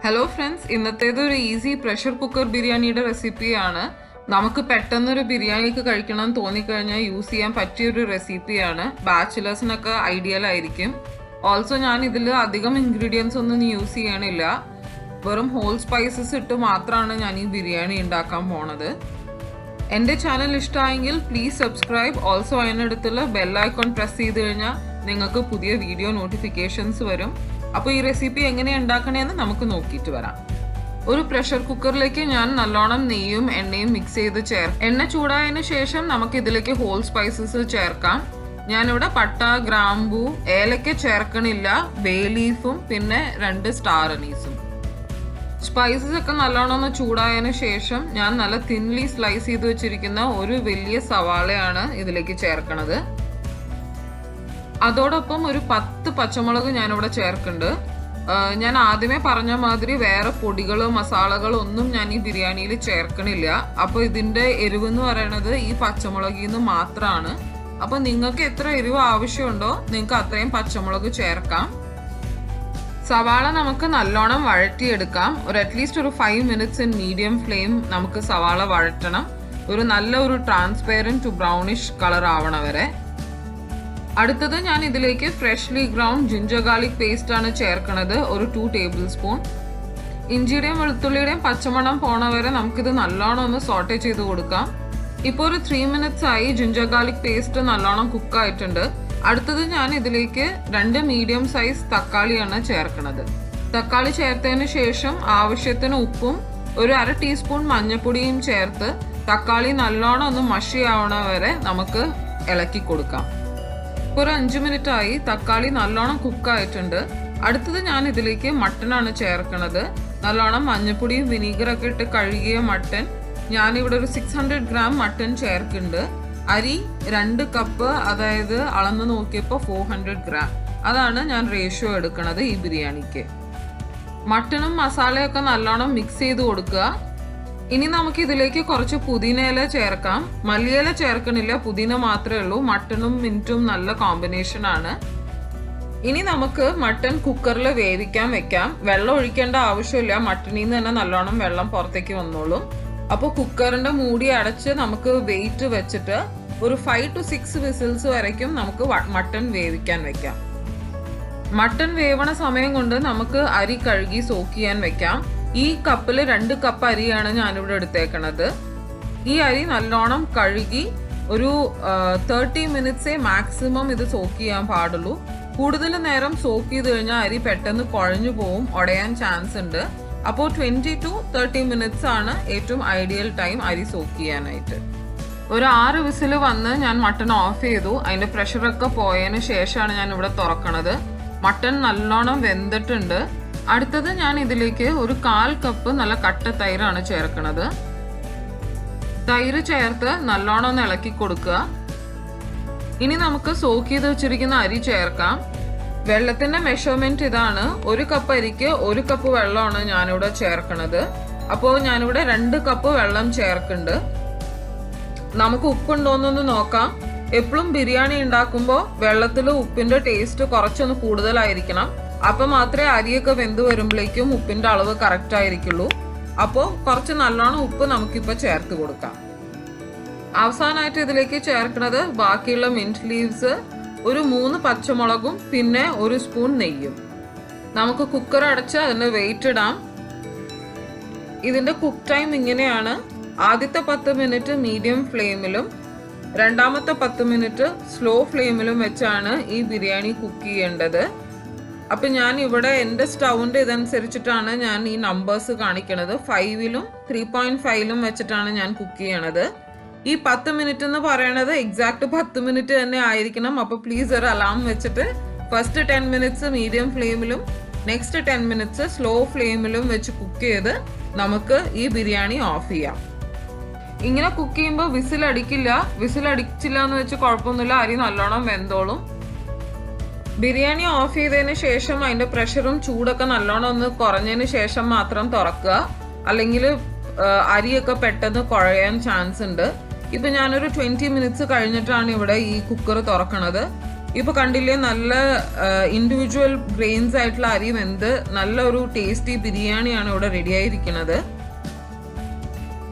Hello friends, ഇന്നത്തേത് ഒരു easy pressure cooker ബിരിയാണിയുടെ റെസിപ്പിയാണ്. നമുക്ക് പെട്ടെന്നൊരു ബിരിയാണിക്ക് കഴിക്കണം എന്ന് തോന്നിക്കഴിഞ്ഞാൽ യൂസ് ചെയ്യാൻ പറ്റിയൊരു റെസിപ്പിയാണ്. ബാച്ചിലേഴ്സിനൊക്കെ ഐഡിയൽ ആയിരിക്കും. ഓൾസോ ഞാൻ ഇതിൽ അധികം ഇൻഗ്രീഡിയൻസ് ഒന്നും യൂസ് ചെയ്യണില്ല. വെറും ഹോൾ സ്പൈസസ് ഇട്ട് മാത്രമാണ് ഞാൻ ഈ ബിരിയാണി ഉണ്ടാക്കാൻ പോണത്. എൻ്റെ ചാനൽ ഇഷ്ടമായെങ്കിൽ പ്ലീസ് സബ്സ്ക്രൈബ്. ഓൾസോ അതിനടുത്തുള്ള ബെല്ലൈക്കോൺ പ്രസ് ചെയ്ത് കഴിഞ്ഞാൽ നിങ്ങൾക്ക് പുതിയ വീഡിയോ നോട്ടിഫിക്കേഷൻസ് വരും. അപ്പോൾ ഈ റെസിപ്പി എങ്ങനെയാണ് ഉണ്ടാക്കണേന്ന് നമുക്ക് നോക്കിയിട്ട് വരാം. ഒരു പ്രഷർ കുക്കറിലേക്ക് ഞാൻ നല്ലോണം നെയ്യും എണ്ണയും മിക്സ് ചെയ്ത് എണ്ണ ചൂടായതിനു ശേഷം നമുക്ക് ഇതിലേക്ക് ഹോൾ സ്പൈസസ് ചേർക്കാം. ഞാനിവിടെ പട്ട, ഗ്രാമ്പൂ, ഏലക്ക ചേർക്കണില്ല, ബേ ലീഫും പിന്നെ 2 സ്റ്റാർ അനീസും. സ്പൈസസ് ഒക്കെ നല്ലോണം ഒന്ന് ചൂടായതിനു ശേഷം ഞാൻ നല്ല തിൻലി സ്ലൈസ് ചെയ്ത് വെച്ചിരിക്കുന്ന ഒരു വലിയ സവാളയാണ് ഇതിലേക്ക് ചേർക്കണത്. അതോടൊപ്പം ഒരു 10 പച്ചമുളക് ഞാനിവിടെ ചേർക്കുന്നുണ്ട്. ഞാൻ ആദ്യമേ പറഞ്ഞ മാതിരി വേറെ പൊടികളോ മസാലകളോ ഒന്നും ഞാൻ ഈ ബിരിയാണിയിൽ ചേർക്കണില്ല. അപ്പോൾ ഇതിൻ്റെ എരിവ് എന്ന് പറയുന്നത് ഈ പച്ചമുളകിൽ നിന്ന് മാത്രമാണ്. അപ്പോൾ നിങ്ങൾക്ക് എത്ര എരിവ് ആവശ്യമുണ്ടോ നിങ്ങൾക്ക് അത്രയും പച്ചമുളക് ചേർക്കാം. സവാള നമുക്ക് നല്ലോണം വഴറ്റിയെടുക്കാം. അറ്റ്ലീസ്റ്റ് ഒരു 5 മിനിറ്റ്സ് ഇൻ മീഡിയം ഫ്ലെയിം നമുക്ക് സവാള വഴറ്റണം. ഒരു ട്രാൻസ്പെയറൻറ്റ് ടു ബ്രൗണിഷ് കളർ ആവണ വരെ. അടുത്തത് ഞാൻ ഇതിലേക്ക് freshly ground ginger garlic paste ആണ് ചേർക്കണത്, ഒരു 2 ടേബിൾ സ്പൂൺ. ഇഞ്ചിയുടെയും വെളുത്തുള്ളിയുടെയും പച്ചമണം പോണ വരെ നമുക്കിത് നല്ലോണം ഒന്ന് സോട്ടേ ചെയ്ത് കൊടുക്കാം. ഇപ്പോൾ ഒരു 3 മിനിറ്റ്സ് ആയി ജിഞ്ചർ ഗാർലിക് പേസ്റ്റ് നല്ലോണം കുക്കായിട്ടുണ്ട്. അടുത്തത് ഞാൻ ഇതിലേക്ക് 2 മീഡിയം സൈസ് തക്കാളിയാണ് ചേർക്കണത്. തക്കാളി ചേർത്തതിന് ശേഷം ആവശ്യത്തിന് ഉപ്പും ഒരു 1/2 ടീസ്പൂൺ മഞ്ഞൾപ്പൊടിയും ചേർത്ത് തക്കാളി നല്ലോണം ഒന്ന് മഷിയാവണ വരെ നമുക്ക് ഇളക്കി കൊടുക്കാം. ഒരു 5 മിനിറ്റ് ആയി, തക്കാളി നല്ലോണം കുക്കായിട്ടുണ്ട്. അടുത്തത് ഞാൻ ഇതിലേക്ക് മട്ടനാണ് ചേർക്കണത്. നല്ലോണം മഞ്ഞൾപ്പൊടിയും വിനീഗറൊക്കെ ഇട്ട് കഴുകിയ മട്ടൻ. ഞാനിവിടെ ഒരു 600 ഗ്രാം മട്ടൻ ചേർക്കുന്നുണ്ട്. അരി 2 കപ്പ്, അതായത് അളന്ന് നോക്കിയപ്പോൾ 400 ഗ്രാം. അതാണ് ഞാൻ റേഷ്യോ എടുക്കണത് ഈ ബിരിയാണിക്ക്. മട്ടനും മസാലയൊക്കെ നല്ലോണം മിക്സ് ചെയ്ത് കൊടുക്കുക. ഇനി നമുക്ക് ഇതിലേക്ക് കുറച്ച് പുതിനയില ചേർക്കാം. മല്ലിയില ചേർക്കണില്ല, പുതിന മാത്രമേ ഉള്ളൂ. മട്ടനും മിന്റും നല്ല കോമ്പിനേഷൻ ആണ്. ഇനി നമുക്ക് മട്ടൻ കുക്കറിൽ വേവിക്കാൻ വെക്കാം. വെള്ളം ഒഴിക്കേണ്ട ആവശ്യമില്ല, മട്ടനിൽ നിന്ന് തന്നെ നല്ലോണം വെള്ളം പുറത്തേക്ക് വന്നോളും. അപ്പോൾ കുക്കറിന്റെ മൂടി അടച്ച് നമുക്ക് വെയിറ്റ് വെച്ചിട്ട് ഒരു 5 to 6 വിസിൽസ് വരയ്ക്കും നമുക്ക് മട്ടൻ വേവിക്കാൻ വെക്കാം. മട്ടൻ വേവണ സമയം കൊണ്ട് നമുക്ക് അരി കഴുകി സോക്ക് ചെയ്യാൻ വെക്കാം. ഈ കപ്പിൽ 2 കപ്പ് അരിയാണ് ഞാനിവിടെ എടുത്തേക്കണത്. ഈ അരി നല്ലോണം കഴുകി ഒരു 30 മിനിറ്റ്സേ മാക്സിമം ഇത് സോക്ക് ചെയ്യാൻ പാടുള്ളൂ. കൂടുതൽ നേരം സോക്ക് ചെയ്ത് കഴിഞ്ഞാൽ അരി പെട്ടെന്ന് കുഴഞ്ഞു പോവും, ഉടയാൻ ചാൻസ് ഉണ്ട്. അപ്പോൾ 20 to 30 മിനിറ്റ്സ് ആണ് ഏറ്റവും ഐഡിയൽ ടൈം അരി സോക്ക് ചെയ്യാനായിട്ട്. ഒരു 6 വിസിൽ വന്ന് ഞാൻ മട്ടൺ ഓഫ് ചെയ്തു. അതിന്റെ പ്രഷറൊക്കെ പോയതിന് ശേഷമാണ് ഞാൻ ഇവിടെ തുറക്കണത്. മട്ടൺ നല്ലോണം വെന്തിട്ടുണ്ട്. അടുത്തത് ഞാൻ ഇതിലേക്ക് ഒരു 1/4 കപ്പ് നല്ല കട്ട തൈരാണ് ചേർക്കണത്. തൈര് ചേർത്ത് നല്ലോണം ഒന്ന് ഇളക്കി കൊടുക്കുക. ഇനി നമുക്ക് സോക്ക് ചെയ്ത് വെച്ചിരിക്കുന്ന അരി ചേർക്കാം. വെള്ളത്തിന്റെ മെഷർമെന്റ് ഇതാണ്. 1 കപ്പ് അരിക്ക് 1 കപ്പ് വെള്ളമാണ് ഞാനിവിടെ ചേർക്കണത്. അപ്പോൾ ഞാനിവിടെ 2 കപ്പ് വെള്ളം ചേർക്കുന്നുണ്ട്. നമുക്ക് ഉപ്പുണ്ടോന്നൊന്ന് നോക്കാം. എപ്പോഴും ബിരിയാണി ഉണ്ടാക്കുമ്പോൾ വെള്ളത്തിൽ ഉപ്പിന്റെ ടേസ്റ്റ് കുറച്ചൊന്ന് കൂടുതലായിരിക്കണം. അപ്പൊ മാത്രമേ അരിയൊക്കെ വെന്ത് വരുമ്പോഴേക്കും ഉപ്പിന്റെ അളവ് കറക്റ്റ് ആയിരിക്കുള്ളൂ. അപ്പോൾ കുറച്ച് നല്ലോണം ഉപ്പ് നമുക്കിപ്പോൾ ചേർത്ത് കൊടുക്കാം. അവസാനമായിട്ട് ഇതിലേക്ക് ചേർക്കുന്നത് ബാക്കിയുള്ള മിന്റ് ലീവ്സ്, ഒരു 3 പച്ചമുളകും പിന്നെ 1 സ്പൂൺ നെയ്യും. നമുക്ക് കുക്കർ അടച്ച് അതിന് വെയിറ്റ് ഇടാം. ഇതിന്റെ കുക്ക് ടൈം ഇങ്ങനെയാണ്. ആദ്യത്തെ 10 മിനിറ്റ് മീഡിയം ഫ്ലെയിമിലും രണ്ടാമത്തെ 10 മിനിറ്റ് സ്ലോ ഫ്ലെയിമിലും വെച്ചാണ് ഈ ബിരിയാണി കുക്ക് ചെയ്യേണ്ടത്. അപ്പം ഞാൻ ഇവിടെ എൻ്റെ സ്റ്റൗവിൻ്റെ ഇതനുസരിച്ചിട്ടാണ് ഞാൻ ഈ നമ്പേഴ്സ് കാണിക്കണത്. 5ലും 3.5ലും വെച്ചിട്ടാണ് ഞാൻ കുക്ക് ചെയ്യണത്. ഈ 10 മിനിറ്റ് എന്ന് പറയണത് എക്സാക്ട് 10 മിനിറ്റ് തന്നെ ആയിരിക്കണം. അപ്പോൾ പ്ലീസ് ഒരു അലാം വെച്ചിട്ട് ഫസ്റ്റ് 10 മിനിറ്റ്സ് മീഡിയം ഫ്ലെയിമിലും നെക്സ്റ്റ് 10 മിനിറ്റ്സ് സ്ലോ ഫ്ലെയിമിലും വെച്ച് കുക്ക് ചെയ്ത് നമുക്ക് ഈ ബിരിയാണി ഓഫ് ചെയ്യാം. ഇങ്ങനെ കുക്ക് ചെയ്യുമ്പോൾ വിസിലടിച്ചില്ല എന്ന് വെച്ച് കുഴപ്പമൊന്നുമില്ല, അരി നല്ലോണം വെന്തോളും. ബിരിയാണി ഓഫ് ചെയ്തതിന് ശേഷം അതിന്റെ പ്രഷറും ചൂടൊക്കെ നല്ലോണം ഒന്ന് കുറഞ്ഞതിന് ശേഷം മാത്രം തുറക്കുക. അല്ലെങ്കിൽ അരിയൊക്കെ പെട്ടെന്ന് കുഴയാൻ ചാൻസ് ഉണ്ട്. ഇപ്പൊ ഞാനൊരു 20 മിനിറ്റ്സ് കഴിഞ്ഞിട്ടാണ് ഇവിടെ ഈ കുക്കർ തുറക്കണത്. ഇപ്പൊ കണ്ടില്ലേ, നല്ല ഇൻഡിവിജ്വൽ ഗ്രെയിൻസ് ആയിട്ടുള്ള അരി വെന്ത് നല്ലൊരു ടേസ്റ്റി ബിരിയാണിയാണ് ഇവിടെ റെഡി ആയിരിക്കുന്നത്.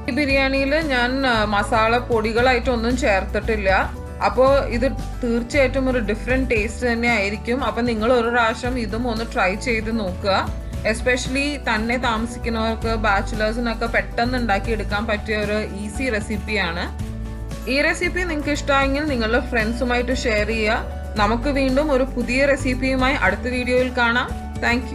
ഈ ബിരിയാണിയിൽ ഞാൻ മസാല പൊടികളായിട്ടൊന്നും ചേർത്തിട്ടില്ല. അപ്പോൾ ഇത് തീർച്ചയായിട്ടും ഒരു ഡിഫറെൻറ്റ് ടേസ്റ്റ് തന്നെ ആയിരിക്കും. അപ്പം നിങ്ങൾ ഒരു പ്രാവശ്യം ഇതും ഒന്ന് ട്രൈ ചെയ്ത് നോക്കുക. എസ്പെഷ്യലി തന്നെ താമസിക്കുന്നവർക്ക്, ബാച്ചുലേഴ്സിനൊക്കെ പെട്ടെന്ന് ഉണ്ടാക്കിയെടുക്കാൻ പറ്റിയ ഒരു ഈസി റെസിപ്പിയാണ്. ഈ റെസിപ്പി നിങ്ങൾക്ക് ഇഷ്ടമായെങ്കിൽ നിങ്ങളുടെ ഫ്രണ്ട്സുമായിട്ട് ഷെയർ ചെയ്യുക. നമുക്ക് വീണ്ടും ഒരു പുതിയ റെസിപ്പിയുമായി അടുത്ത വീഡിയോയിൽ കാണാം. താങ്ക്